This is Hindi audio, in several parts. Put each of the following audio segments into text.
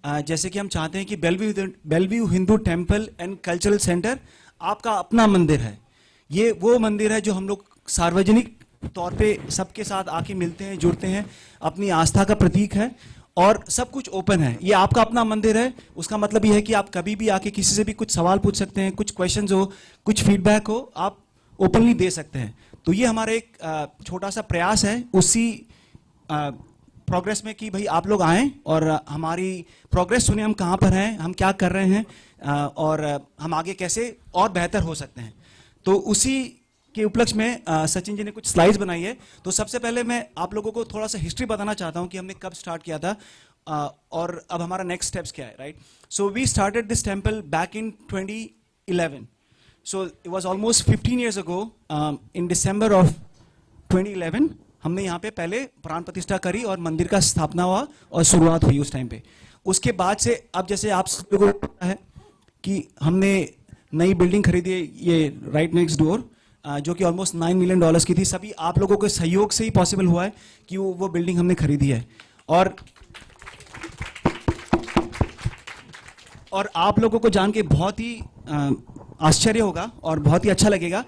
जैसे कि हम चाहते हैं कि Belvieu Hindu temple and cultural centre आपका अपना मंदिर है। ये वो मंदिर है जो हम लोग सार्वजनिक तौर पे सबके साथ आके मिलते हैं, जुड़ते हैं, अपनी आस्था का प्रतीक है और सब कुछ ओपन है। ये आपका अपना मंदिर है, उसका मतलब ये है कि आप कभी भी आके किसी से भी कुछ सवाल पूछ सकते हैं, कुछ क्वेश्चंस हो, कुछ फीडबैक हो, आप ओपनली दे सकते हैं। तो ये हमारा एक छोटा सा प्रयास है उसी प्रोग्रेस में कि भाई आप लोग आएँ और हमारी प्रोग्रेस सुने, हम कहाँ पर हैं, हम क्या कर रहे हैं और हम आगे कैसे और बेहतर हो सकते हैं। तो उसी के उपलक्ष्य में सचिन जी ने कुछ स्लाइड्स बनाई है। तो सबसे पहले मैं आप लोगों को थोड़ा सा हिस्ट्री बताना चाहता हूँ कि हमने कब स्टार्ट किया था और अब हमारा नेक्स्ट स्टेप्स क्या है, right. So we started this temple back in 2011. So it was almost 15 years ago, in December of 2011 हमने यहाँ पे पहले प्राण प्रतिष्ठा करी और मंदिर का स्थापना हुआ और शुरुआत हुई उस टाइम पे। उसके बाद से अब जैसे आप सब लोगों को पता है कि हमने नई बिल्डिंग खरीदी है, ये राइट नेक्स्ट डोर, जो कि ऑलमोस्ट $9 मिलियन की थी। सभी आप लोगों के सहयोग से ही पॉसिबल हुआ है कि वो बिल्डिंग हमने खरीदी है। और आप लोगों को जान के बहुत ही आश्चर्य होगा और बहुत ही अच्छा लगेगा।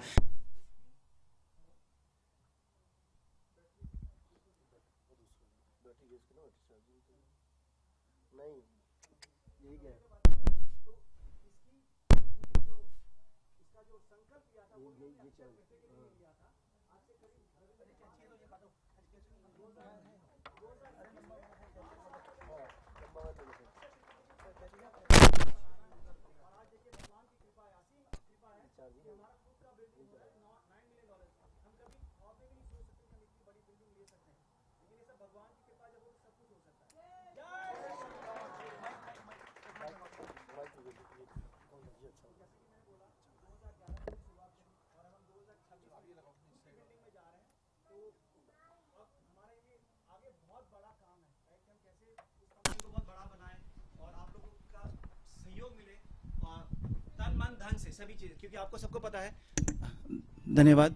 से सभी चीजें, क्योंकि आपको सबको पता है, धन्यवाद,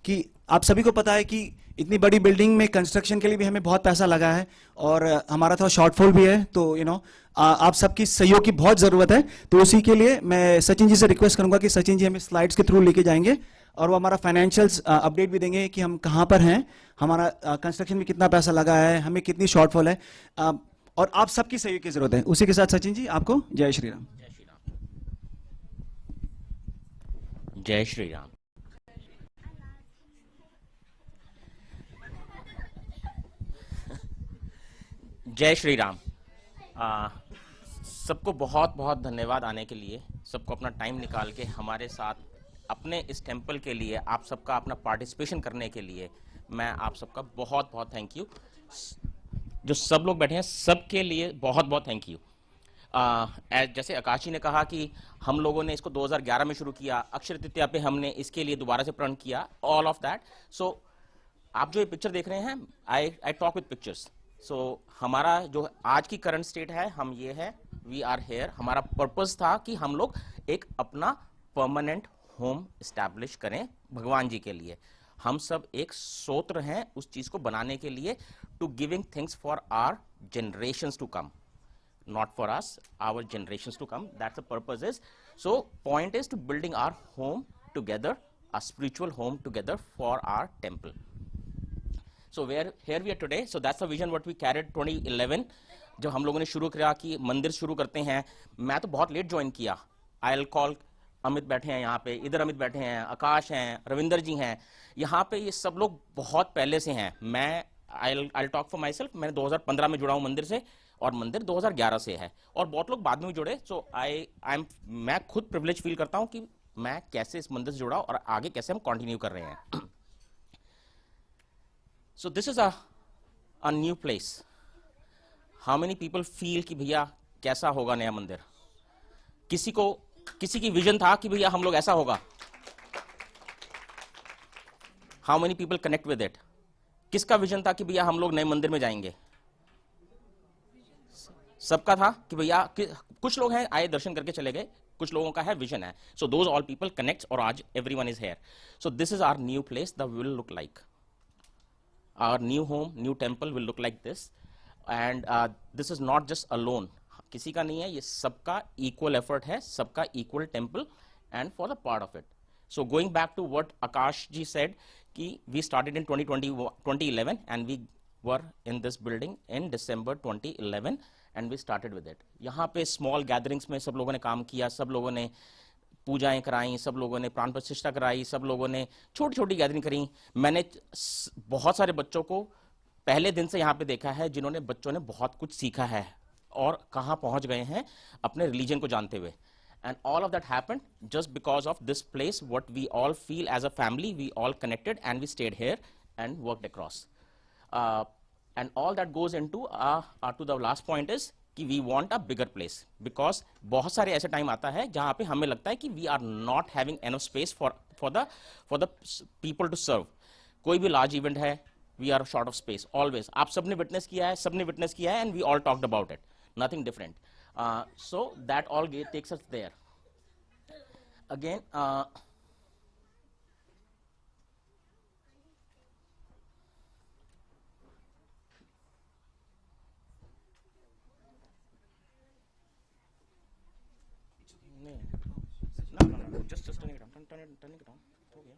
कि आप सभी को पता है कि इतनी बड़ी बिल्डिंग में कंस्ट्रक्शन के लिए भी हमें बहुत पैसा लगा है और हमारा थोड़ा शॉर्टफॉल भी है। तो आप सबकी सहयोग की बहुत ज़रूरत है। तो उसी के लिए मैं सचिन जी से रिक्वेस्ट करूंगा कि सचिन जी हमें स्लाइड्स के थ्रू लेके जाएंगे और वो हमारा फाइनेंशियल्स अपडेट भी देंगे कि हम कहाँ पर हैं, हमारा कंस्ट्रक्शन में कितना पैसा लगा है, हमें कितनी शॉर्टफॉल है, और आप सबकी सहयोग की ज़रूरत है। उसी के साथ सचिन जी आपको जय श्री राम। जय श्री राम। जय श्री राम। सबको बहुत बहुत धन्यवाद आने के लिए, सबको अपना टाइम निकाल के हमारे साथ अपने इस टेम्पल के लिए, आप सबका अपना पार्टिसिपेशन करने के लिए मैं आप सबका बहुत बहुत थैंक यू। जो सब लोग बैठे हैं सबके लिए बहुत बहुत थैंक यू। जैसे आकाश जी ने कहा कि हम लोगों ने इसको 2011 में शुरू किया, अक्षय तृतीया पे हमने इसके लिए दोबारा से प्रण किया, ऑल ऑफ दैट। सो आप जो ये पिक्चर देख रहे हैं, आई टॉक विद पिक्चर्स। सो हमारा जो आज की करंट स्टेट है, हम ये है, वी आर हेयर। हमारा पर्पस था कि हम लोग एक अपना परमानेंट होम एस्टैब्लिश करें भगवान जी के लिए। हम सब एक सूत्र हैं उस चीज को बनाने के लिए, to giving things for our generations to come, not for us, our generations to come. That's the purpose is. So point is to building our home together, a spiritual home together for our temple. So here we are today. So that's the vision what we carried 2011. जब हम लोगों ने शुरू किया कि मंदिर शुरू करते हैं, मैं तो बहुत लेट ज्वाइन किया। I'll call अमित बैठे हैं यहाँ पे, इधर अमित बैठे हैं, आकाश हैं, रविंदर जी हैं, यहाँ पे ये सब लोग बहुत पहले से हैं। मैं I'll talk for myself, मैंने 2015 में जुड़ा हूँ मंदिर से और मंदिर 2011 से है और बहुत लोग बाद में जुड़े। सो मैं खुद प्रिविलेज फील करता हूं कि मैं कैसे इस मंदिर से जुड़ा और आगे कैसे हम कंटिन्यू कर रहे हैं। सो this is a new place. How many people feel कि भैया कैसा होगा नया मंदिर? किसी की विजन था कि भैया हम लोग ऐसा होगा? How many people connect with it? किसका विजन था कि भैया हम लोग नए मंदिर में जाएंगे? सबका था कि भैया, कुछ लोग हैं आए दर्शन करके चले गए, कुछ लोगों का है विजन है। So those all people connect और आज everyone is here. So this is our new place, the will look like our new home, new temple will look like this. And this is not just alone, किसी का नहीं है, ये सबका इक्वल एफर्ट है, सबका equal temple and for the part of it. So going back to what Akash ji said कि we started in 2011 and we were in this building in December 2011 and we started with it. यहाँ पे स्मॉल गैदरिंग्स में सब लोगों ने काम किया, सब लोगों ने पूजाएं कराई, सब लोगों ने प्राण प्रतिष्ठा कराई, सब लोगों ने छोटी छोटी गैदरिंग करी. मैंने बहुत सारे बच्चों को पहले दिन से यहाँ पे देखा है जिन्होंने बच्चों ने बहुत कुछ सीखा है और कहाँ पहुंच गए हैं अपने रिलीजन को जानते हुए. And all of that happened just because of this place, what we all feel as a family, we all connected and we stayed here and worked across. And all that goes into to the last point is कि we want a bigger place because बहुत सारे ऐसे टाइम आता है जहाँ पे हमें लगता है कि we are not having enough space for the people to serve. कोई भी large event है, we are short of space always. आप सबने witness किया है, सबने witness किया है and we all talked about it. Nothing different. So that all takes us there. Again, no, just turn it on, turn it on. हो गया.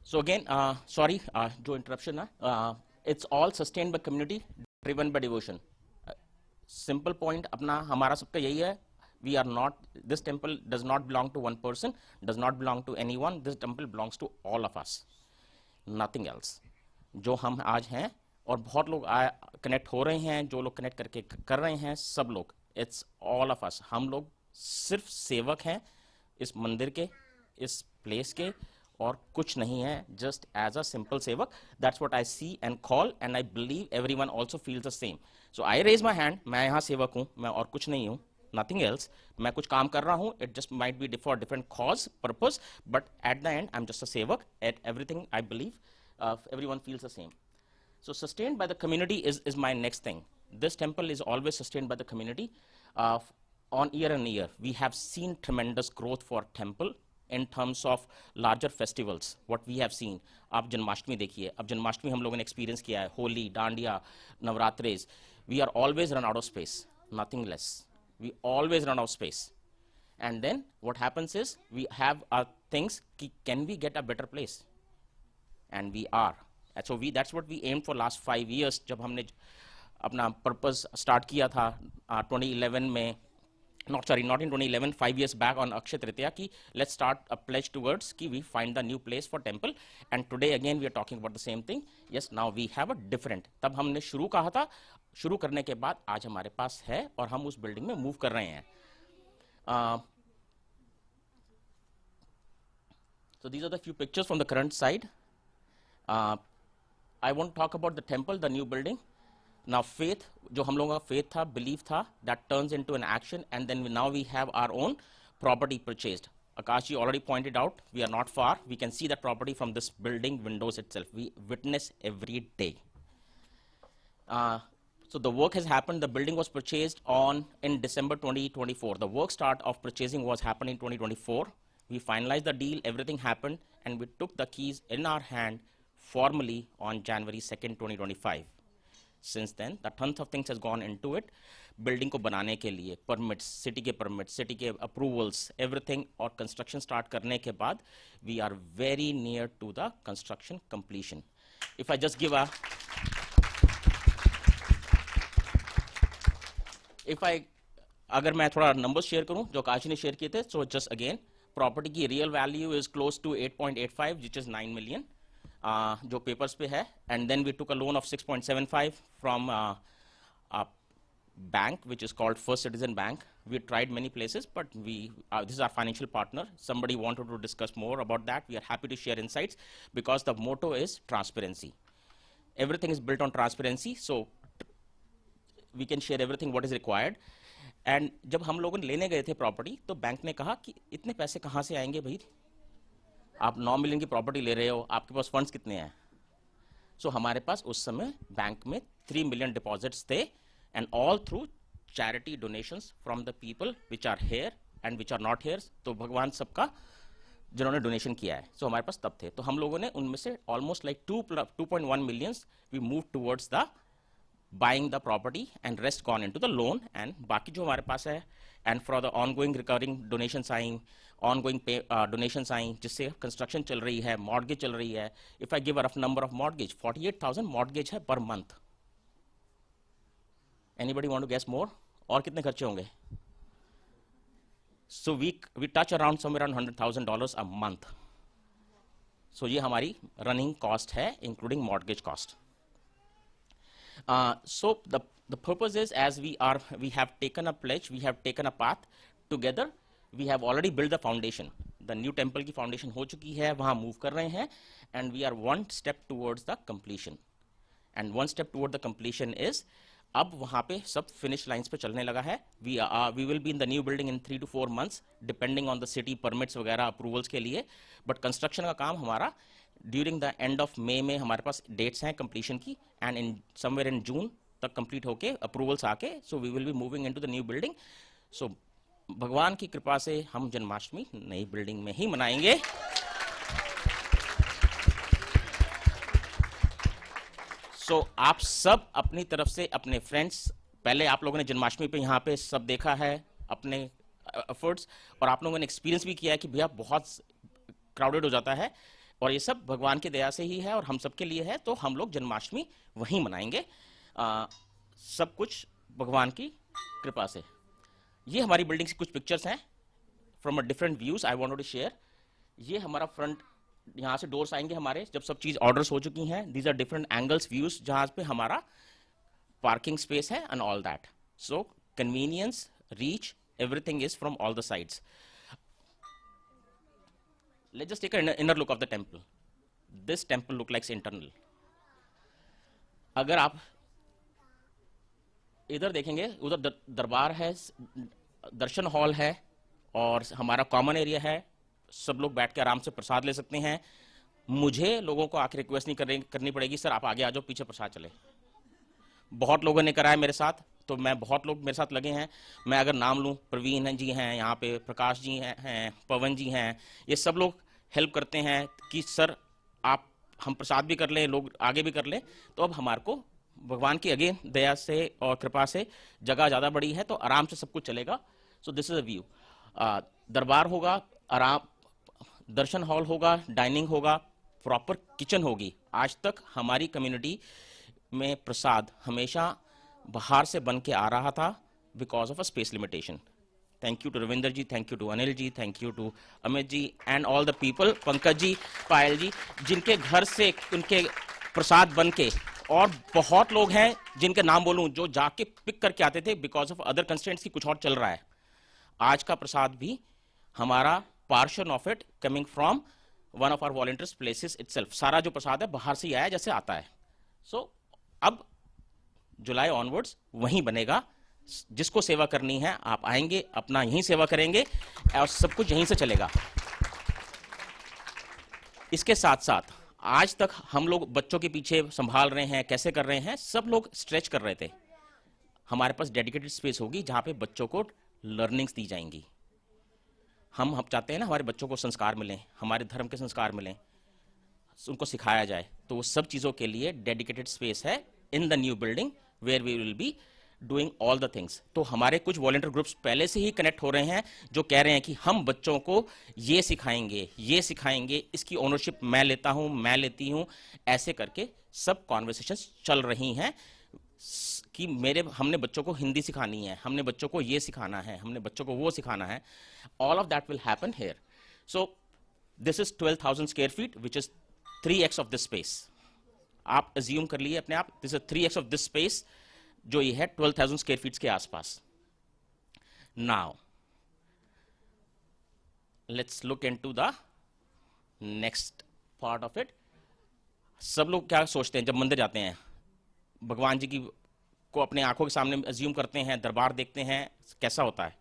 So again, sorry, जो interruption है, it's all sustained by community, driven by devotion. Simple point अपना हमारा सबका यही है. We are not, this temple does not belong to one person, does not belong to anyone. This temple belongs to all of us, nothing else. जो हम आज हैं और बहुत लोग कनेक्ट हो रहे हैं, जो लोग कनेक्ट करके कर रहे हैं, सब लोग, it's all of us. हम लोग सिर्फ सेवक हैं इस मंदिर के, इस प्लेस के, और कुछ नहीं है, just as a simple सेवक. That's what I see and call and I believe everyone also feels the same. So I raise my hand, मैं यहाँ सेवक हूँ, मैं और कुछ नहीं हूँ, nothing else. मैं कुछ काम कर रहा हूँ, it just might be for different cause, purpose, but at the end I'm just a sevak. At everything I believe, everyone feels the same. So sustained by the community is my next thing. This temple is always sustained by the community. On year and year, we have seen tremendous growth for temple in terms of larger festivals. What we have seen, आप जन्माष्टमी देखिए, अब जन्माष्टमी हम लोगों ने एक्सपीरियंस किया है, Holi, dandiya, नवरात्रेस. We are always run out of space, nothing less. We always run out of space. And then what happens is we have our things, can we get a better place? And we are. And so that's what we aimed for last 5 years. जब हमने अपना purpose start किया था 2011 में, not in 2011, 5 years back on Akshaya Tritiya, ki let's start a pledge towards ki we find the new place for temple. And today again we are talking about the same thing. Yes, now we have a different. तब हमने शुरू कहा था, शुरू करने के बाद आज हमारे पास है और हम उस बिल्डिंग में मूव कर रहे हैं. So these are the few pictures from the current side. I want to talk about the temple, the new building. Now faith, जो हम लोगों का faith था, belief था, that turns into an action, and then now we have our own property purchased. Akash ji already pointed out, we are not far. We can see that property from this building windows itself. We witness every day. So the work has happened. The building was purchased in December 2024. The work start of purchasing was happened in 2024. We finalized the deal, everything happened, and we took the keys in our hand formally on January 2nd, 2025. Since then, the tons of things has gone into it. Building को बनाने के लिए permits, city के approvals, everything, और construction start करने के बाद, we are very near to the construction completion. If I just give अगर मैं थोड़ा numbers share करूं, जो आकाश ने share किए थे, so just again, property की real value is close to 8.85, which is 9 million. जो पेपर्स पे है, and then we took a loan of 6.75 from a bank which is called First Citizen Bank. We tried many places, but this is our financial partner. Somebody wanted to discuss more about that. We are happy to share insights because the motto is transparency. Everything is built on transparency, so we can share everything what is required. And जब हम लोगों ने लेने गए थे प्रॉपर्टी, तो बैंक ने कहा कि इतने पैसे कहाँ से आएंगे भाई? आप 9 मिलियन की प्रॉपर्टी ले रहे हो, आपके पास फंड्स कितने हैं? सो हमारे पास उस समय बैंक में 3 मिलियन डिपॉजिट्स थे, and all through charity donations from the people which are here and which are not here. तो भगवान सबका जिन्होंने डोनेशन किया है, सो हमारे पास तब थे. तो हम लोगों ने उनमें से almost like 2.1 millions we move towards the buying the property and rest gone into the loan. And बाकी जो हमारे पास है, and for the ongoing recurring donations आएं, ongoing donations आएं, जिससे construction चल रही है, mortgage चल रही है. If I give a rough number of mortgage, 48,000 mortgage है per month. Anybody want to guess more? और कितने खर्चे होंगे? So we touch around somewhere around $100,000 a month. So ये हमारी running cost है, including mortgage cost. So the purpose is, as we have taken a pledge, we have taken a path together. We have already built the foundation. The new temple की foundation हो चुकी है, वहाँ move कर रहे हैं, and we are one step towards the completion. And one step toward the completion is, अब वहाँ पे सब finish lines पे चलने लगा है. We will be in the new building in 3 to 4 months, depending on the city permits वगैरह approvals के लिए. But construction का काम हमारा during the end of May में हमारे पास डेट्स हैं कंप्लीशन की, and in somewhere in June तक कंप्लीट होके अप्रूवल्स आके, so we will be moving into the new building. So भगवान की कृपा से हम जन्माष्टमी नई बिल्डिंग में ही मनाएंगे. सो आप सब अपनी तरफ से अपने फ्रेंड्स, पहले आप लोगों ने जन्माष्टमी पे यहाँ पे सब देखा है अपने एफर्ट्स, और आप लोगों ने एक्सपीरियंस भी किया है कि भैया बहुत क्राउडेड हो जाता है, और ये सब भगवान की दया से ही है और हम सब के लिए है. तो हम लोग जन्माष्टमी वहीं मनाएंगे, सब कुछ भगवान की कृपा से. ये हमारी बिल्डिंग की कुछ पिक्चर्स हैं from a different views I wanted to share. ये हमारा फ्रंट, यहाँ से डोर्स आएंगे हमारे जब सब चीज ऑर्डर्स हो चुकी हैं. These are different angles views जहाँ पे हमारा पार्किंग स्पेस है and all that. So convenience, reach, everything is from all the sides. Let's just take an inner look of the temple. This temple look like internal. अगर आप इधर देखेंगे, उधर दरबार है, दर्शन हॉल है, और हमारा कॉमन एरिया है. सब लोग बैठ के आराम से प्रसाद ले सकते हैं. मुझे लोगों को आके रिक्वेस्ट नहीं करनी पड़ेगी, सर आप आगे आ जाओ, पीछे प्रसाद चले. बहुत लोगों ने करा है मेरे साथ, तो मैं बहुत लोग मेरे साथ लगे हैं. मैं अगर नाम लूँ, प्रवीण जी हैं यहाँ पे, प्रकाश जी हैं, पवन जी हैं, ये सब लोग हेल्प करते हैं कि सर आप हम प्रसाद भी कर लें, लोग आगे भी कर लें. तो अब हमारे को भगवान की अगेन दया से और कृपा से जगह ज़्यादा बड़ी है, तो आराम से सब कुछ चलेगा. सो दिस इज अ व्यू. दरबार होगा, आराम, दर्शन हॉल होगा, डाइनिंग होगा, प्रॉपर किचन होगी. आज तक हमारी कम्युनिटी में प्रसाद हमेशा बाहर से बन के आ रहा था because of a space limitation. Thank you to Ravinder ji, thank you to Anil ji, thank you to Amit ji and all the people, Pankaj ji, Payal ji, जिनके घर से उनके प्रसाद बन के, और बहुत लोग हैं जिनके नाम बोलूं जो जाके पिक करके आते थे बिकॉज ऑफ अदर कंस्ट्रेंट्स की कुछ और चल रहा है. आज का प्रसाद भी हमारा portion of it coming from one of our volunteers places itself. सारा जो प्रसाद है बाहर से ही आया जैसे आता है. सो अब जुलाई ऑनवर्ड्स वहीं बनेगा. जिसको सेवा करनी है आप आएंगे, अपना यहीं सेवा करेंगे और सब कुछ यहीं से चलेगा. इसके साथ साथ आज तक हम लोग बच्चों के पीछे संभाल रहे हैं, कैसे कर रहे हैं, सब लोग स्ट्रेच कर रहे थे. हमारे पास डेडिकेटेड स्पेस होगी जहां पे बच्चों को लर्निंग्स दी जाएंगी. हम चाहते हैं ना हमारे बच्चों को संस्कार मिलें, हमारे धर्म के संस्कार मिलें, उनको सिखाया जाए. तो वो सब चीज़ों के लिए डेडिकेटेड स्पेस है in the new building where we will be doing all the things. तो हमारे कुछ वॉलंटियर ग्रुप्स पहले से ही कनेक्ट हो रहे हैं जो कह रहे हैं कि हम बच्चों को ये सिखाएंगे, इसकी ओनरशिप मैं लेता हूँ, मैं लेती हूँ. ऐसे करके सब कॉन्वर्सेशंस चल रही हैं कि हमने बच्चों को हिंदी सिखानी है, हमने बच्चों को ये सिखाना है, हमने बच्चों को वो सिखाना है. All of that will happen here. So this is 12,000 square feet which is 3x of this space. आप अज्यूम कर लिए अपने आप, this is 3x of this space जो ये है 12,000 स्क्वायर फीट के आसपास. Now, let's look into the next part of it. सब लोग क्या सोचते हैं जब मंदिर जाते हैं, भगवान जी की को अपने आंखों के सामने अज्यूम करते हैं, दरबार देखते हैं, कैसा होता है?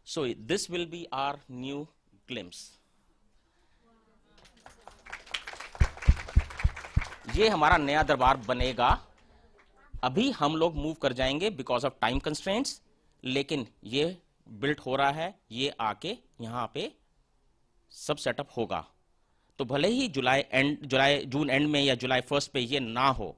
So this will be our new glimpse. ये हमारा नया दरबार बनेगा. अभी हम लोग मूव कर जाएंगे बिकॉज ऑफ टाइम कंस्ट्रेंट्स, लेकिन ये बिल्ट हो रहा है. ये आके यहां पे सब सेटअप होगा. तो भले ही जून एंड में या जुलाई 1 पे ये ना हो,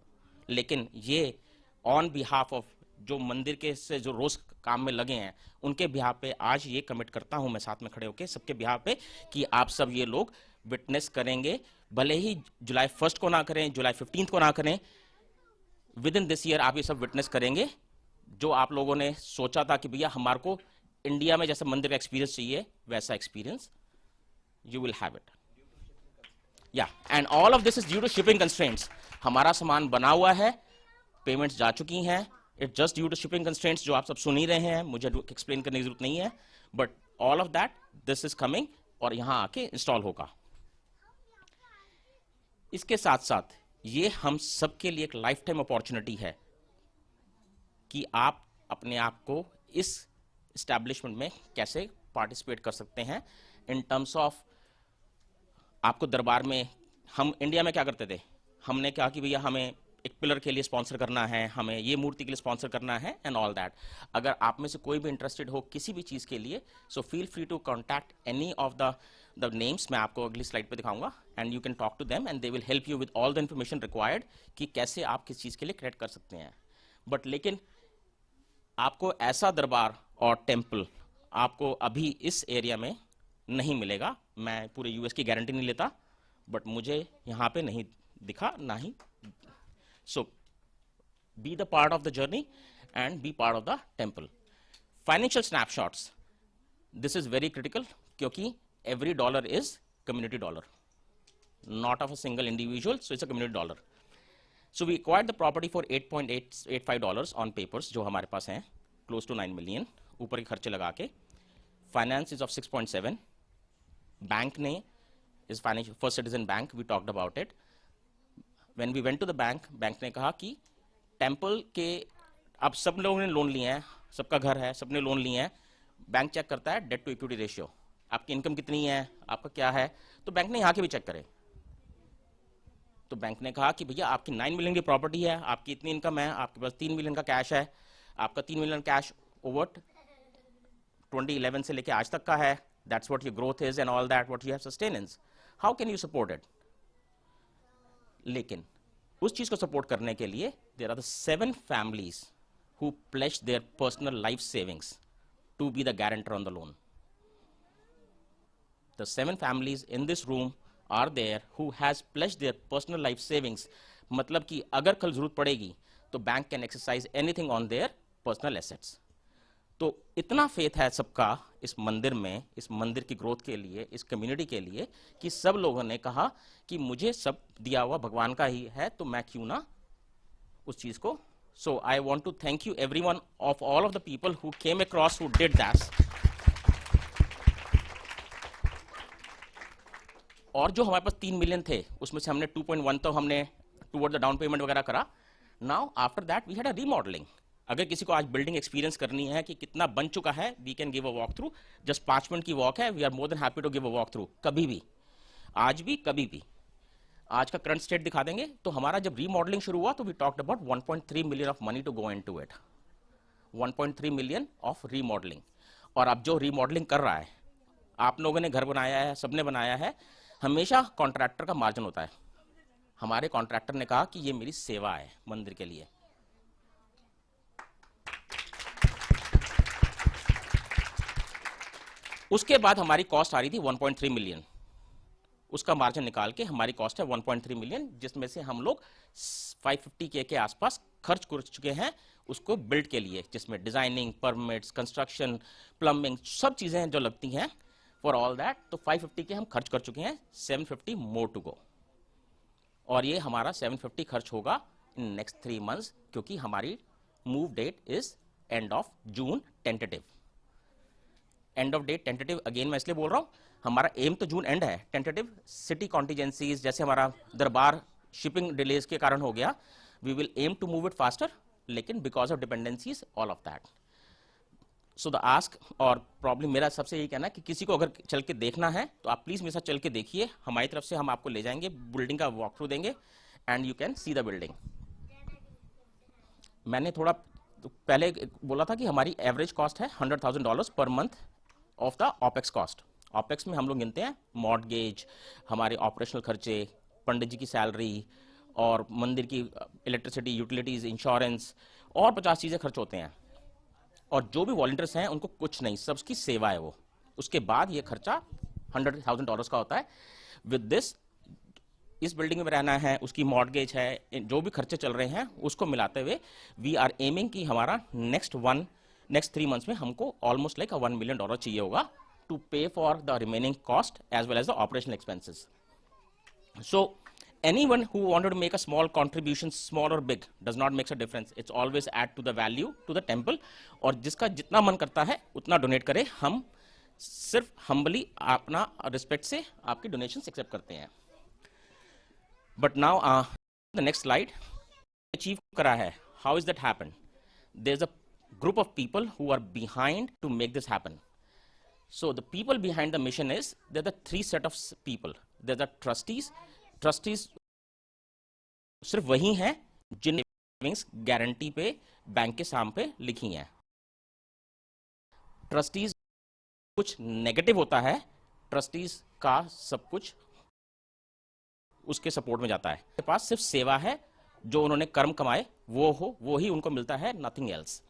लेकिन ये ऑन बिहाफ ऑफ जो मंदिर के से जो रोज काम में लगे हैं उनके बिहाफ पे आज ये कमिट करता हूं मैं साथ में खड़े होके सबके बिहाफ पे कि आप सब ये लोग विटनेस करेंगे. भले ही जुलाई 1 को ना करें, जुलाई 15 को ना करें, विद इन दिस ईयर आप ये सब विटनेस करेंगे. जो आप लोगों ने सोचा था कि भैया हमारे को इंडिया में जैसा मंदिर का एक्सपीरियंस चाहिए, वैसा experience you will have it. या and all of this is due to shipping constraints. हमारा सामान बना हुआ है, पेमेंट्स जा चुकी हैं. It just due to shipping constraints जो आप सब सुन ही रहे हैं, मुझे एक्सप्लेन करने की जरूरत नहीं है. But all of that this is coming और यहां आके इंस्टॉल होगा. इसके साथ साथ ये हम सबके लिए एक लाइफ टाइम अपॉर्चुनिटी है कि आप अपने आप को इस एस्टैब्लिशमेंट में कैसे पार्टिसिपेट कर सकते हैं. इन टर्म्स ऑफ आपको दरबार में, हम इंडिया में क्या करते थे, हमने कहा कि भैया हमें एक पिलर के लिए स्पॉन्सर करना है, हमें ये मूर्ति के लिए स्पॉन्सर करना है एंड ऑल दैट. अगर आप में से कोई भी इंटरेस्टेड हो किसी भी चीज के लिए, so feel free to contact any of the names. मैं आपको अगली स्लाइड पे दिखाऊंगा and you can talk to them and they will help you with all the information required कि कैसे आप किस चीज के लिए क्रिएट कर सकते हैं. बट लेकिन आपको ऐसा दरबार और टेम्पल आपको अभी इस एरिया में नहीं मिलेगा. मैं पूरे यूएस की गारंटी नहीं लेता, बट मुझे यहां पे नहीं दिखा ना ही. So be the part of the journey and be part of the temple. Financial snapshots, this is very critical क्योंकि every dollar is community dollar, not of a single individual, so it's a community dollar. So we acquired the property for $8.85 on papers जो हमारे पास हैं, close to 9 million ऊपर के खर्चे लगा के. Finance is of 6.7. बैंक ने is financial First Citizen Bank, we talked about it. When we went to the bank, bank ने कहा कि टेम्पल के अब सब लोगों ने लोन लिए हैं, सबका घर है, सबने लोन लिए हैं. बैंक चेक करता है डेट टू इक्विटी रेशियो, आपकी इनकम कितनी है, आपका क्या है. तो बैंक ने यहां के भी चेक करे. तो बैंक ने कहा कि भैया आपकी 9 मिलियन की प्रॉपर्टी है, आपकी इतनी इनकम है, आपके पास 3 मिलियन का कैश है, आपका 3 मिलियन कैश ओवर 2011 से लेके आज तक का है. That's what your growth is and all that what you have sustenance. How can you support it? लेकिन उस चीज को सपोर्ट करने के लिए there are the 7 families who pledged their personal life savings to be the guarantor on the loan. The 7 families in this room are there who has pledged their personal life savings. मतलब कि अगर कल जरूरत पड़ेगी तो bank can exercise anything on their personal assets. तो इतना फेथ है सबका इस मंदिर में, इस मंदिर की ग्रोथ के लिए, इस कम्युनिटी के लिए, कि सब लोगों ने कहा कि मुझे सब दिया हुआ भगवान का ही है, तो मैं क्यों ना उस चीज को. So I want to thank you every one of all of the people who came across who did that. और जो हमारे पास 3 मिलियन थे उसमें से हमने 2.1 तो हमने टुवर्ड द डाउन पेमेंट वगैरह करा. Now after that we had a remodelling. अगर किसी को आज बिल्डिंग एक्सपीरियंस करनी है कि कितना बन चुका है, we can give a walk through. Just 5 minute की वॉक है. We are more than happy to give a walk through. कभी भी, आज भी, कभी भी. आज का करंट स्टेट दिखा देंगे. तो हमारा जब रीमॉडलिंग शुरू हुआ तो we talked about 1.3 million of money to go into it. 1.3 million of remodelling. और अब जो रीमॉडलिंग कर रहा है, आप लोगों ने घर बनाया है, सबने बनाया है, हमेशा कॉन्ट्रैक्टर का मार्जिन होता है. हमारे कॉन्ट्रैक्टर ने कहा कि ये मेरी सेवा है मंदिर के लिए. उसके बाद हमारी कॉस्ट आ रही थी 1.3 मिलियन. उसका मार्जिन निकाल के हमारी कॉस्ट है 1.3 मिलियन, जिसमें से हम लोग 550K के आसपास खर्च कर चुके हैं उसको बिल्ड के लिए, जिसमें डिजाइनिंग, परमिट्स, कंस्ट्रक्शन, प्लम्बिंग, सब चीजें जो लगती हैं फॉर ऑल दैट. तो 550K हम खर्च कर चुके हैं. 750 मोर टू गो. और ये हमारा 750 खर्च होगा इन नेक्स्ट 3 मंथ्स, क्योंकि हमारी move date is end of June tentative. End of day tentative, again मैं इसलिए बोल रहा हूँ, हमारा एम तो जून एंड है, टेंटेटिव सिटी कॉन्टीजेंसीज, जैसे हमारा दरबार शिपिंग डिलेज के कारण हो गया, we will aim to move it faster, लेकिन because of dependencies all of that. So the ask, और प्रॉब्लम मेरा सबसे यही कहना है कि किसी को अगर चल के देखना है तो आप प्लीज मेरे साथ चल के देखिए, हमारी तरफ से हम आपको ले जाएंगे, बिल्डिंग का वॉक थ्रू देंगे and you can see the building. मैंने थोड़ा पहले बोला था कि हमारी एवरेज कॉस्ट है $100,000 पर month of the opex cost. Opex में हम लोग गिनते हैं मॉर्टगेज, हमारे ऑपरेशनल खर्चे, पंडित जी की सैलरी और मंदिर की इलेक्ट्रिसिटी, यूटिलिटीज, इंश्योरेंस और 50 चीज़ें खर्च होते हैं। और जो भी वॉलंटियर्स हैं उनको कुछ नहीं, सबकी सेवा है वो। उसके बाद ये खर्चा $100,000 का होता है। विद दिस, इस बिल्डिंग में रहना है, उसकी मॉर्टगेज है, जो भी खर्चे चल रहे हैं उसको मिलाते हुए वी आर एमिंग कि हमारा नेक्स्ट 3 मंथ्स में हमको ऑलमोस्ट लाइक $1 million चाहिए होगा to pay for the remaining cost as well as the operational expenses. So anyone who wanted to make a small contribution, small or big, does not make a difference. It's always add to the value to the temple. और जिसका जितना मन करता है उतना डोनेट करे, हम सिर्फ हम्बली अपना रिस्पेक्ट से आपकी डोनेशन एक्सेप्ट करते हैं। But now the next slide, achieve करा है, how is that happen? There is a group of people who are behind to make this happen. So the people behind the mission is, there are the 3 set of people. There are the trustees. Trustees सिर्फ वही हैं जिन सेविंग्स गारंटी पे बैंक के साम पे लिखी हैं। ट्रस्टीज कुछ नेगेटिव होता है, ट्रस्टीज का सब कुछ उसके सपोर्ट में जाता है। के पास सिर्फ सेवा है, जो उन्होंने कर्म कमाए वो ही उनको मिलता है, नथिंग एल्स।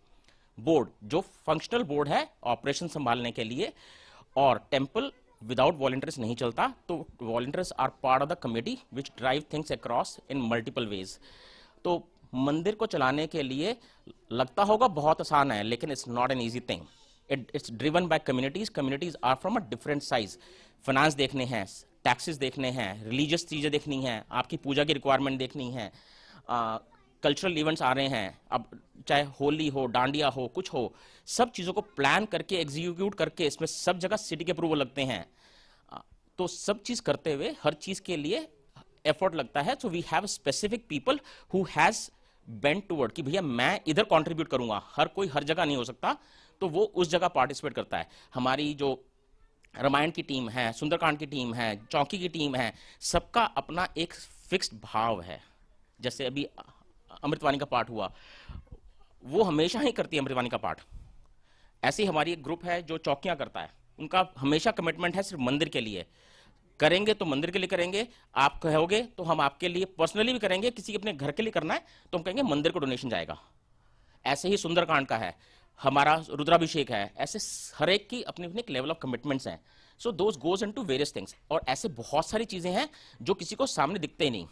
बोर्ड जो फंक्शनल बोर्ड है ऑपरेशन संभालने के लिए, और टेम्पल विदाउट वॉलंटियर्स नहीं चलता, तो volunteers are part of the committee which drive things across in multiple ways. तो मंदिर को चलाने के लिए लगता होगा बहुत आसान है, लेकिन it's not an easy thing. It's driven by communities. Communities are from a different size. Finance देखने हैं, टैक्सेस देखने हैं, रिलीजियस चीज़ें देखनी हैं, आपकी पूजा की रिक्वायरमेंट देखनी है, कल्चरल इवेंट्स आ रहे हैं, अब चाहे होली हो, डांडिया हो, कुछ हो, सब चीज़ों को प्लान करके एग्जीक्यूट करके, इसमें सब जगह सिटी के अप्रूवल लगते हैं। तो सब चीज़ करते हुए हर चीज़ के लिए एफर्ट लगता है। So we have specific people who has bent toward कि भैया मैं इधर कंट्रीब्यूट करूंगा। हर कोई हर जगह नहीं हो सकता, तो वो उस जगह पार्टिसिपेट करता है। हमारी जो रामायण की टीम है, सुंदरकांड की टीम है, चौकी की टीम है, सबका अपना एक फिक्स्ड भाव है। जैसे अभी अमृतवाणी का पाठ हुआ, वो हमेशा ही करती है अमृतवाणी का पाठ। ऐसे ही हमारी एक ग्रुप है जो चौकियां करता है, उनका हमेशा कमिटमेंट है सिर्फ मंदिर के लिए। करेंगे तो मंदिर के लिए करेंगे, आप कहोगे तो हम आपके लिए पर्सनली भी करेंगे, किसी अपने घर के लिए करना है तो हम कहेंगे मंदिर को डोनेशन जाएगा। ऐसे ही सुंदरकांड का है, हमारा रुद्राभिषेक है, ऐसे हर एक की अपनी अपनी एक लेवल ऑफ कमिटमेंट्स हैं। So those goes into various things. और ऐसे बहुत सारी चीजें हैं जो किसी को सामने दिखते ही नहीं।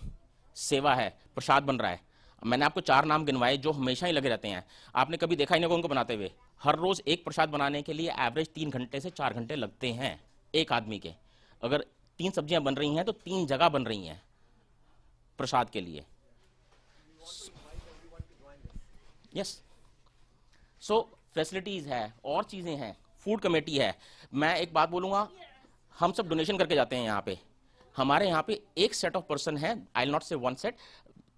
सेवा है, प्रसाद बन रहा है, मैंने आपको 4 नाम गिनवाए जो हमेशा ही लगे रहते हैं। आपने कभी देखा ही नहीं उनको बनाते हुए। हर रोज एक प्रसाद बनाने के लिए एवरेज 3 घंटे से 4 घंटे लगते हैं एक आदमी के। अगर 3 सब्जियां बन रही हैं तो 3 जगह बन रही हैं प्रसाद के लिए। यस, सो फैसिलिटीज है और चीजें हैं, फूड कमेटी है। मैं एक बात बोलूंगा, हम सब डोनेशन करके जाते हैं यहाँ पे। हमारे यहाँ पे एक सेट ऑफ पर्सन है, आई विल नॉट से 1 सेट,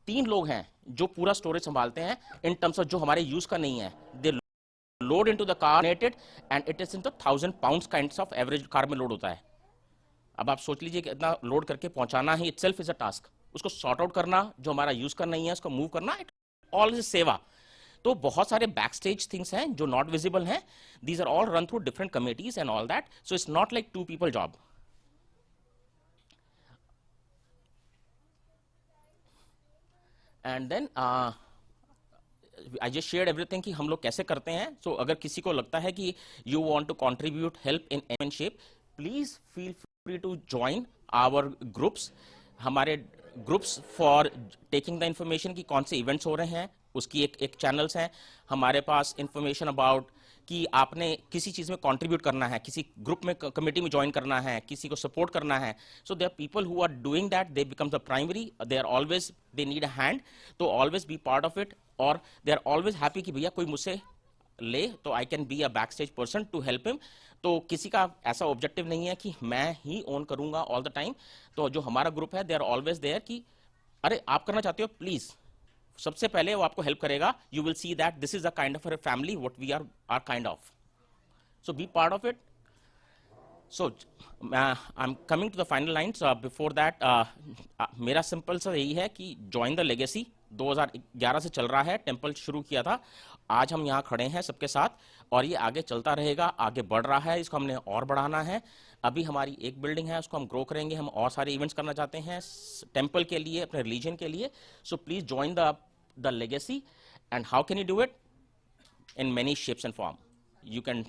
3 लोग हैं जो पूरा स्टोरेज संभालते हैं इन टर्म्स ऑफ जो हमारे यूज का नहीं है। They load into the car and it is into 1000 pounds kinds of average car में लोड होता है। अब आप सोच लीजिए कि इतना लोड करके पहुंचाना ही इटसेल्फ इज अ टास्क। उसको सॉर्ट आउट करना, जो हमारा यूज का नहीं है उसको मूव करना, इट ऑल इज सेवा। तो बहुत सारे बैक स्टेज थिंग्स हैं जो नॉट विजिबल हैं। These are all run through different committees and all that. So it's not like 2 people job. And then I just shared everything कि हम लोग कैसे करते हैं। सो अगर किसी को लगता है कि you want to contribute help in any shape, please feel free to join our groups. हमारे groups for taking the information कि कौन से इवेंट्स हो रहे हैं, उसकी एक चैनल्स हैं। हमारे पास इंफॉर्मेशन अबाउट कि आपने किसी चीज़ में कंट्रीब्यूट करना है, किसी ग्रुप में कमेटी में ज्वाइन करना है, किसी को सपोर्ट करना है। So they are people who are doing that, they become the primary, they are always, they need a hand, तो always be part of it. और दे आर ऑलवेज हैप्पी कि भैया कोई मुझसे ले तो I can be a back stage person to help him. तो किसी का ऐसा ऑब्जेक्टिव नहीं है कि मैं ही ओन करूंगा ऑल द टाइम। तो जो हमारा ग्रुप है दे आर ऑलवेज देयर कि अरे आप करना चाहते हो प्लीज, सबसे पहले वो आपको हेल्प करेगा। You will see that this is a kind of a family what we are kind of, so be part of it. So, I'm coming to the final lines. Before that, मेरा सिंपल सा यही है कि ज्वाइन द लेगेसी 2011 से चल रहा है, टेम्पल शुरू किया था, आज हम यहाँ खड़े हैं सबके साथ और ये आगे चलता रहेगा, आगे बढ़ रहा है, इसको हमने और बढ़ाना है। अभी हमारी एक बिल्डिंग है, उसको हम ग्रो करेंगे, हम और सारे इवेंट्स करना चाहते हैं टेम्पल के लिए, अपने रिलीजन के लिए। So please join the legacy. And how can you do it? in many shapes and form. You can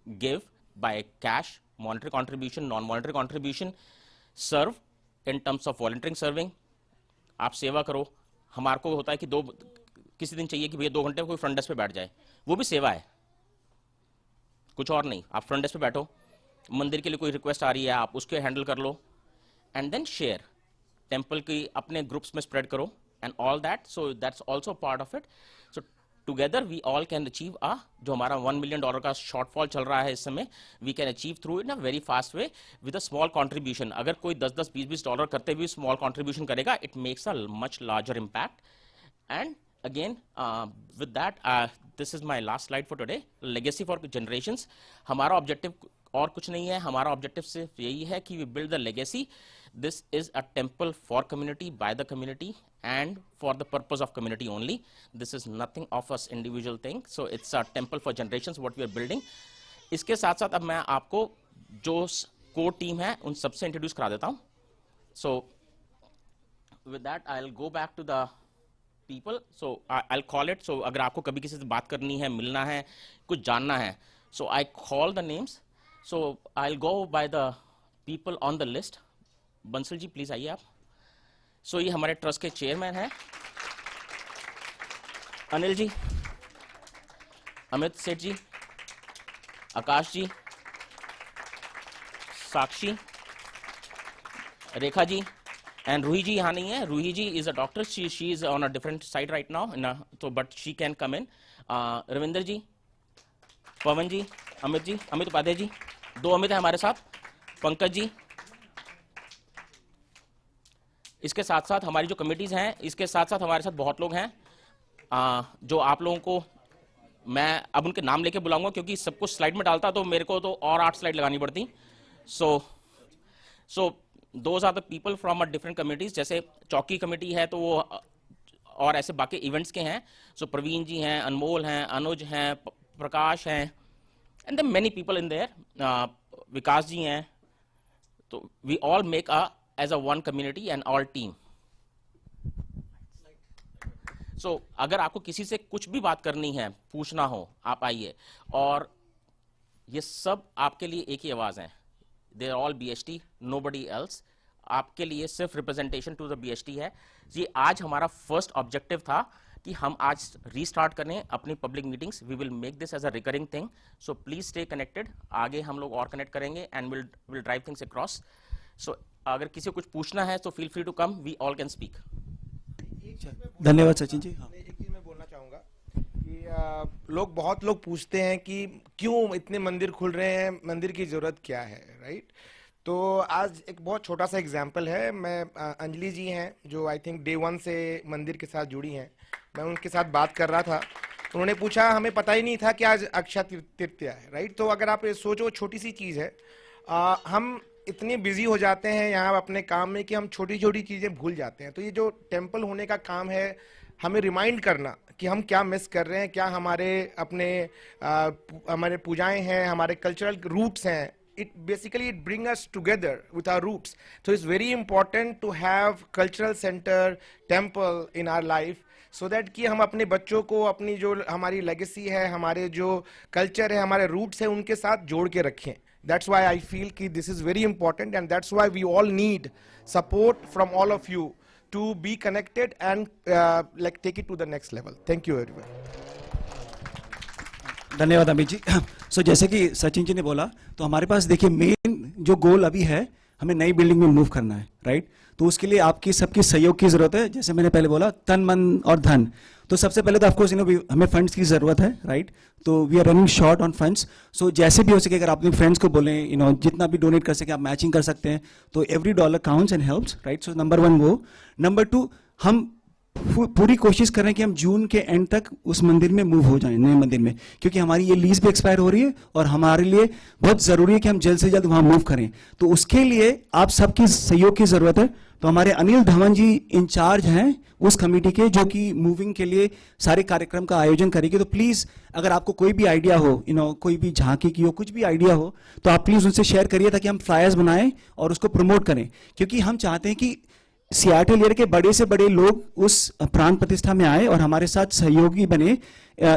give by cash, monetary contribution, non-monetary contribution, serve in terms of volunteering serving. आप सेवा करो। हमारे को होता है कि किसी दिन चाहिए कि भैया 2 घंटे कोई फ्रंट डेस्क पे बैठ जाए, वो भी सेवा है, कुछ और नहीं। आप फ्रंट डेस्क पे बैठो, मंदिर के लिए कोई रिक्वेस्ट आ रही है आप उसके हैंडल कर लो, एंड देन शेयर टेम्पल की अपने ग्रुप्स में स्प्रेड करो and all that. So that's also part of it. So together we all can achieve जो हमारा $1 मिलियन का शॉर्टफॉल चल रहा है इस समय, we can achieve through in a very fast way with a small contribution. अगर कोई 10-10, $20-20 करते हुए स्मॉल कॉन्ट्रीब्यूशन करेगा, it makes a much larger impact. And again with that this is my last slide for today, legacy for generations. हमारा ऑब्जेक्टिव और कुछ नहीं है, हमारा ऑब्जेक्टिव सिर्फ यही है कि we build the legacy. This is a temple for community, by the community and for the purpose of community only. This is nothing of us individual thing. So it's a temple for generations what we are building. इसके साथ साथ अब मैं आपको जो कोर टीम है उन सबसे इंट्रोड्यूस करा देता हूँ। So with that I'll go back to the people. So I'll call it. So अगर आपको कभी किसी से बात करनी है, मिलना है, कुछ जानना है, so I call the names. So I'll go by the people on the list. Bansal ji please आइए आप। सो ये हमारे ट्रस्ट के चेयरमैन हैं अनिल जी, अमित सेठ जी, आकाश जी, साक्षी, रेखा जी, एंड रूही जी यहाँ नहीं है। Ruhi ji is a doctor, she is on a different side right now, तो but she can come in. Ravinder ji, Pawan ji, Amit ji, Amit Upadhyay ji, 2 Amit है हमारे साथ, पंकज जी। इसके साथ साथ हमारी जो कमिटीज हैं, इसके साथ साथ हमारे साथ बहुत लोग हैं जो आप लोगों को मैं अब उनके नाम लेके बुलाऊंगा, क्योंकि सब कुछ स्लाइड में डालता तो मेरे को तो और 8 स्लाइड लगानी पड़ती। So those are the people from a different committees. जैसे चौकी कमेटी है तो वो और ऐसे बाकी इवेंट्स के हैं। सो प्रवीण जी हैं, अनमोल हैं, अनुज हैं, प्रकाश हैं, and then many people in there, Vikas ji हैं। तो we all make a as a one community and all team. So अगर आपको किसी से कुछ भी बात करनी है, पूछना हो, आप आइए। और ये सब आपके लिए एक ही आवाज है, they are all BHT, nobody else. आपके लिए सिर्फ रिप्रेजेंटेशन टू द BHT है। ये आज हमारा फर्स्ट ऑब्जेक्टिव था कि हम आज रीस्टार्ट करें अपनी public meetings. We will make this as a recurring thing. So please stay connected, आगे हम लोग और कनेक्ट करेंगे and will drive things across. So अगर किसी को कुछ पूछना है तो feel free to come, we all can speak. धन्यवाद सचिन जी। हाँ। एक चीज मैं बोलना चाहूंगा कि बहुत लोग पूछते हैं कि क्यों इतने मंदिर खुल रहे हैं, मंदिर की जरूरत क्या है, राइट? तो आज एक बहुत छोटा सा एग्जाम्पल है। मैं अंजलि जी हैं जो आई थिंक डे 1 से मंदिर के साथ जुड़ी हैं, मैं उनके साथ बात कर रहा था, उन्होंने पूछा हमें पता ही नहीं था कि आज अक्षय तृतीया है, राइट? तो अगर आप ये सोचो, छोटी सी चीज है, हम इतने बिजी हो जाते हैं यहाँ अपने काम में कि हम छोटी छोटी चीजें भूल जाते हैं। तो ये जो टेम्पल होने का काम है, हमें रिमाइंड करना कि हम क्या मिस कर रहे हैं, क्या हमारे अपने हमारे पूजाएं हैं, हमारे कल्चरल रूट्स हैं। It basically bring us together with our roots. So it's very important to have cultural center, temple in our life, so that कि हम अपने बच्चों को अपनी जो हमारी लेगेसी है, हमारे जो कल्चर है, हमारे रूट्स है, उनके साथ जोड़ के रखें। That's why I feel कि this is very important, and that's why we all need support from all of you to be connected and like take it to the next level. Thank you everyone. धन्यवाद अमित जी। सो जैसे कि सचिन जी ने बोला, तो हमारे पास देखिए मेन जो गोल अभी है, हमें नई बिल्डिंग में मूव करना है, राइट। तो उसके लिए आपकी सबकी सहयोग की जरूरत है, जैसे मैंने पहले बोला तन मन और धन। तो सबसे पहले तो ऑफकोर्स हमें फंड्स की जरूरत है, राइट। तो we are running short on funds. So जैसे भी हो सके अगर आप अपने फ्रेंड्स को बोलें जितना भी डोनेट कर सके आप मैचिंग कर सकते हैं, तो every dollar counts and helps, right. So number 1 वो। नंबर 2 हम पूरी कोशिश कर रहे हैं कि हम जून के एंड तक उस मंदिर में मूव हो जाएं, नए मंदिर में, क्योंकि हमारी ये लीज भी एक्सपायर हो रही है और हमारे लिए बहुत जरूरी है कि हम जल्द से जल्द वहां मूव करें। तो उसके लिए आप सबकी सहयोग की जरूरत है। तो हमारे अनिल धवन जी इंचार्ज हैं उस कमेटी के, जो कि मूविंग के लिए सारे कार्यक्रम का आयोजन करेगी। तो प्लीज अगर आपको कोई भी आइडिया हो, कोई भी झांकी की हो, कुछ भी आइडिया हो, तो आप प्लीज उनसे शेयर करिए ताकि हम फ्लायर्स बनाएं और उसको प्रमोट करें। क्योंकि हम चाहते हैं कि सियाटल एरिया के बड़े से बड़े लोग उस प्राण प्रतिष्ठा में आए और हमारे साथ सहयोगी बने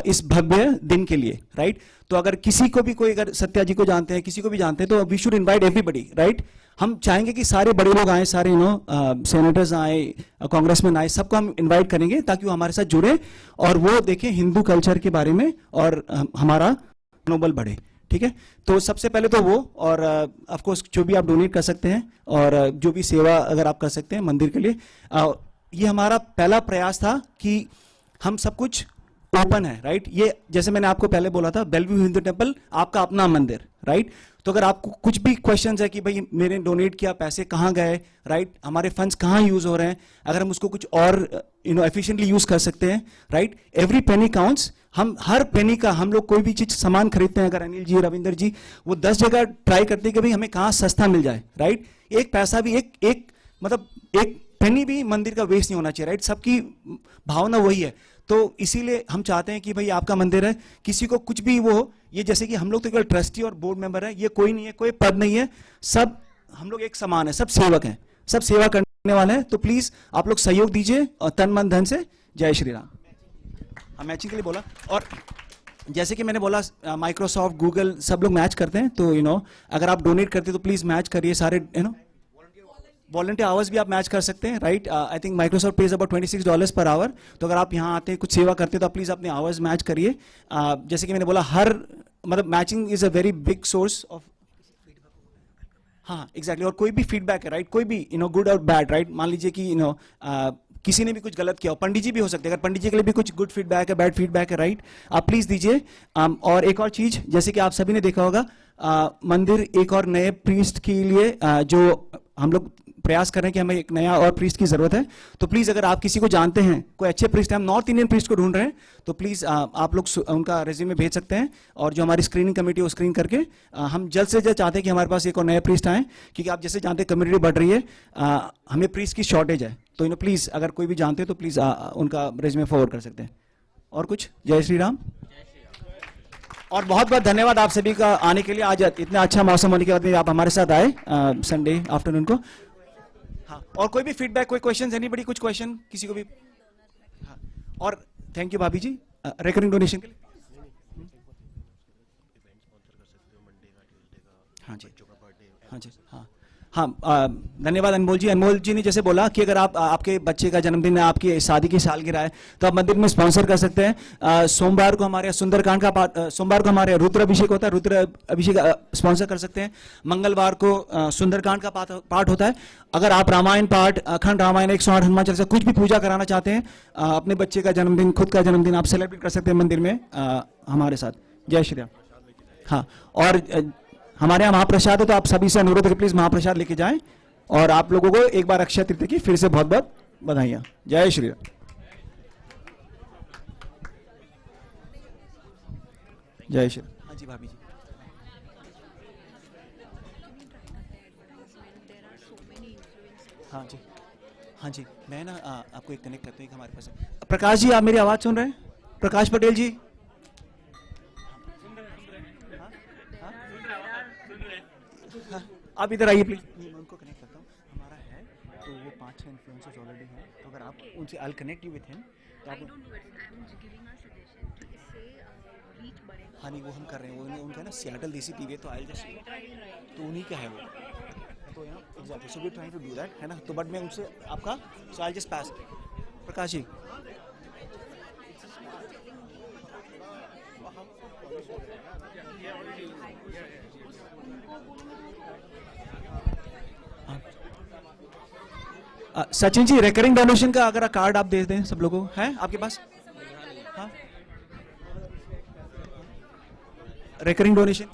इस भव्य दिन के लिए, राइट। तो अगर किसी को भी कोई अगर सत्या जी को जानते हैं, किसी को भी जानते हैं, तो we should invite everybody, right. हम चाहेंगे कि सारे बड़े लोग आए, सारे सेनेटर्स आए, कांग्रेसमैन आए, सबको हम इनवाइट करेंगे ताकि वो हमारे साथ जुड़े और वो देखें हिंदू कल्चर के बारे में और हमारा मनोबल बढ़े, ठीक है। तो सबसे पहले तो वो, और ऑफ कोर्स जो भी आप डोनेट कर सकते हैं और जो भी सेवा अगर आप कर सकते हैं मंदिर के लिए, ये हमारा पहला प्रयास था कि हम सब कुछ ओपन है, राइट। ये जैसे मैंने आपको पहले बोला था, बेलव्यू हिंदू टेम्पल आपका अपना मंदिर, राइट। तो अगर आपको कुछ भी क्वेश्चंस है कि भाई मैंने डोनेट किया, पैसे कहाँ गए, राइट, हमारे फंड्स कहाँ यूज हो रहे हैं, अगर हम उसको कुछ और एफिशिएंटली यूज कर सकते हैं, राइट। Every penny counts. हम हर पेनी का, हम लोग कोई भी चीज सामान खरीदते हैं, अगर अनिल जी, रविंदर जी, वो 10 जगह ट्राई करते हैं कि भाई हमें कहाँ सस्ता मिल जाए, राइट। एक पैसा भी, एक मतलब एक पेनी भी मंदिर का वेस्ट नहीं होना चाहिए, राइट। सबकी भावना वही है। तो इसीलिए हम चाहते हैं कि भाई आपका मंदिर है, किसी को कुछ भी वो हो, ये जैसे कि हम लोग तो केवल ट्रस्टी और बोर्ड मेंबर है, ये कोई नहीं है, कोई पद नहीं है, सब हम लोग एक समान है, सब सेवक हैं, सब सेवा करने वाले हैं। तो प्लीज आप लोग सहयोग दीजिए और तन मन धन से। जय श्री राम। हाँ, मैचिंग के लिए बोला, और जैसे कि मैंने बोला माइक्रोसॉफ्ट, गूगल सब लोग मैच करते हैं। तो अगर आप डोनेट करते हैं तो प्लीज मैच करिए सारे, वॉलंटियर आवर्स भी आप मैच कर सकते हैं, right. I think Microsoft page about $26 per hour. तो अगर आप यहाँ आते हैं, कुछ सेवा करते हैं, तो आप प्लीज अपने आवर्स मैच करिए। जैसे कि मैंने बोला, हर मतलब matching is a very big source of, हाँ एग्जैक्टली। और कोई भी फीडबैक है, राइट, कोई भी गुड और बैड, राइट। मान लीजिए कि किसी ने भी कुछ गलत किया, पंडित जी भी हो सकते हैं, अगर पंडित जी के लिए भी कुछ गुड फीडबैक है, बैड फीडबैक है, राइट, आप प्लीज दीजिए। और एक और चीज, जैसे कि आप सभी ने देखा होगा, मंदिर एक और नए प्रीस्ट के लिए जो हम लोग प्रयास कर रहे हैं कि हमें एक नया और प्रीस्ट की जरूरत है। तो प्लीज अगर आप किसी को जानते हैं, कोई अच्छे प्रीस्ट, हम नॉर्थ इंडियन प्रीस्ट को ढूंढ रहे हैं, तो प्लीज आप लोग उनका रेज्यूमे भेज सकते हैं, और जो हमारी स्क्रीनिंग कमेटी है वो स्क्रीन करके हम जल्द से जल्द चाहते हैं कि हमारे पास एक और नए प्रीस्ट आए, क्योंकि आप जैसे जानते हैं कम्युनिटी बढ़ रही है, हमें प्रीस्ट की शॉर्टेज है। तो प्लीज अगर कोई भी जानते हैं तो प्लीज उनका रेज्यूमे फॉरवर्ड कर सकते हैं। और कुछ? जय श्री राम। और बहुत बहुत धन्यवाद आप सभी का आने के लिए। आज इतना अच्छा मौसम होने के बाद भी आप हमारे साथ आए संडे आफ्टरनून को। हाँ, और कोई भी फीडबैक, कोई क्वेश्चन, एनीबॉडी, कुछ क्वेश्चन किसी को भी? हाँ, और थैंक यू भाभी जी रिकरिंग डोनेशन के लिए। हाँ जी, हाँ जी, हाँ हाँ, धन्यवाद अनमोल जी। अनमोल जी ने जैसे बोला कि अगर आप आपके बच्चे का जन्मदिन है, आपकी शादी की सालगिरह है, तो आप मंदिर में स्पॉन्सर कर सकते हैं। सोमवार को हमारे सुंदरकांड का पाठ, सोमवार को हमारे रुद्र अभिषेक होता है, रुद्र अभिषेक स्पॉन्सर कर सकते हैं। मंगलवार को सुंदरकांड का पाठ होता है। अगर आप रामायण पाठ, अखंड रामायण, 108 हनुमान चालीसा, कुछ भी पूजा कराना चाहते हैं, अपने बच्चे का जन्मदिन, खुद का जन्मदिन आप सेलिब्रेट कर सकते हैं मंदिर में हमारे साथ। जय श्री राम। हाँ, और हमारे यहाँ महाप्रसाद है, तो आप सभी से अनुरोध है प्लीज महाप्रसाद लेके जाएं। और आप लोगों को एक बार अक्षय तृतीया की फिर से बहुत बहुत बधाइयाँ। जय श्री राम। जय श्री राम। हाँ जी भाभी जी। हाँ जी, हाँ जी, मैं ना आपको एक कनेक्ट करते हैं हमारे पास। प्रकाश जी, आप मेरी आवाज सुन रहे हैं? प्रकाश पटेल जी, आप इधर आइए प्लीज। मैं उनको कनेक्ट करता हूँ, हमारा है तो वो 5-6 इन्फ्लुएंसर्स ऑलरेडी हैं, तो अगर आप उनसे I connect you with him तो आप। हाँ नहीं, वो हम कर रहे हैं, वो उनका ना सियाटल देसी टीवी है, तो आई जस्ट, तो उन्हीं का है वो, तो यहाँ exactly, so we trying to do that, है ना। तो बट मैं उनसे आपका, so I just pass. Prakash ji, Sachin ji, recurring donation का अगर कार्ड आप दे दें सब लोगों को, है आपके पास? हाँ, रेकरिंग डोनेशन